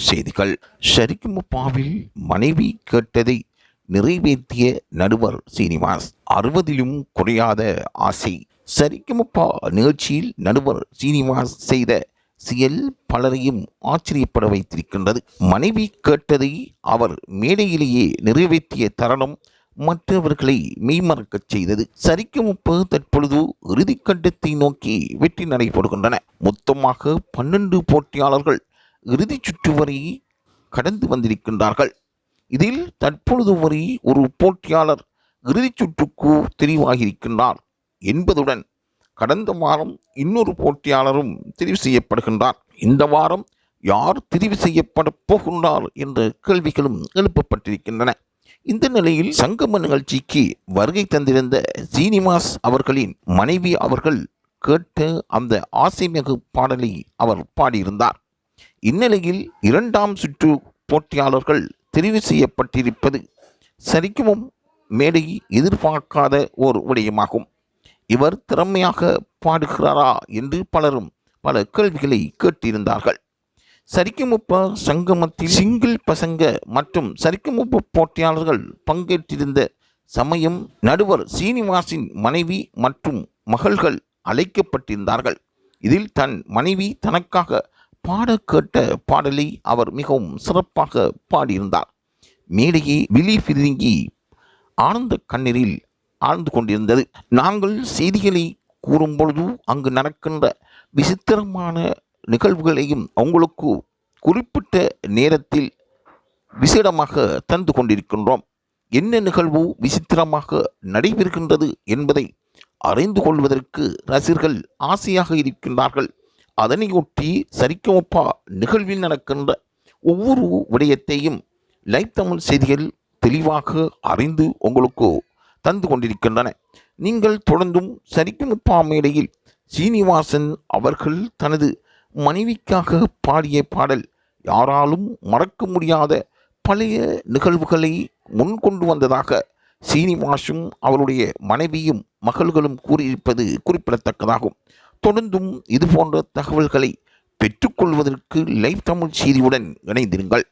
செய்திகள். சரிகமபாவில் மனைவி கேட்டதை நிறைவேற்றிய நடுவர் சீனிவாஸ். 60லும் குறையாத ஆசை. சரிகமபா நிகழ்ச்சியில் நடுவர் சீனிவாஸ் செய்த செயல் பலரையும் ஆச்சரியப்பட வைத்திருக்கின்றது. மனைவி கேட்டதை அவர் மேடையிலேயே நிறைவேற்றிய தருணம் மற்றவர்களை மெய்மறக்கச் செய்தது. சரிகமப தற்பொழுது இறுதிக்கட்டத்தை நோக்கி வெற்றி நடைபெறுகின்றன. மொத்தமாக 12 போட்டியாளர்கள் இறுதிச் சுற்று வரை கடந்து வந்திருக்கின்றார்கள். இதில் தற்பொழுது வரை ஒரு போட்டியாளர் இறுதிச் சுற்றுக்கு தெரிவாகியிருக்கின்றார் என்பதுடன் கடந்த வாரம் இன்னொரு போட்டியாளரும் தெரிவு செய்யப்படுகின்றார். இந்த வாரம் யார் தெரிவு செய்யப்பட போகின்றார் என்ற கேள்விகளும் எழுப்பப்பட்டிருக்கின்றன. இந்த நிலையில் சங்கம நிகழ்ச்சிக்கு வருகை தந்திருந்த சீனிவாஸ் அவர்களின் மனைவி அவர்கள் கேட்ட அந்த ஆசைமிகு பாடலை அவர் பாடியிருந்தார். இந்நிலையில் 2ஆம் சுற்று போட்டியாளர்கள் தெரிவு செய்யப்பட்டிருப்பது சரிகம மேடை எதிர்பார்க்காத ஓர் விடயமாகும். இவர் திறமையாக பாடுகிறாரா என்று பலரும் பல கேள்விகளை கேட்டிருந்தார்கள். சரிகமப சங்கமத்தில் சிங்கிள் பசங்க மற்றும் சரிகமப போட்டியாளர்கள் பங்கேற்றிருந்த சமயம் நடுவர் சீனிவாசின் மனைவி மற்றும் மகள்கள் அழைக்கப்பட்டிருந்தார்கள். இதில் தன் மனைவி தனக்காக பாட கேட்ட பாடலை அவர் மிகவும் சிறப்பாக பாடியிருந்தார். மேடையே விழி பிதுங்கி ஆனந்த கண்ணீரில் ஆழ்ந்து கொண்டிருந்தது. நாங்கள் செய்திகளை கூறும்பொழுது அங்கு நடக்கின்ற விசித்திரமான நிகழ்வுகளையும் உங்களுக்கு குறிப்பிட்ட நேரத்தில் விசேடமாக தந்து கொண்டிருக்கின்றோம். என்ன நிகழ்வு விசித்திரமாக நடைபெறுகின்றது என்பதை அறிந்து கொள்வதற்கு ரசிகர்கள் ஆசையாக இருக்கின்றார்கள். அதனையொட்டி சரிகமபா நிகழ்வில் நடக்கின்ற ஒவ்வொரு விடயத்தையும் லைவ் தமிழ் செய்திகள் தெளிவாக அறிந்து உங்களுக்கு தந்து கொண்டிருக்கின்றன. நீங்கள் தொடர்ந்தும் சரிகமபா மேடையில் சீனிவாசன் அவர்கள் தனது மனைவிக்காக பாடிய பாடல் யாராலும் மறக்க முடியாத பழைய நிகழ்வுகளை முன்கொண்டு வந்ததாக சீனிவாசும் அவருடைய மனைவியும் மகள்களும் கூறியிருப்பது குறிப்பிடத்தக்கதாகும். தொடர்ந்தும் இதுபோன்ற தகவல்களை பெற்றுக்கொள்வதற்கு லைவ் தமிழ் செய்தியுடன் இணைந்திருங்கள்.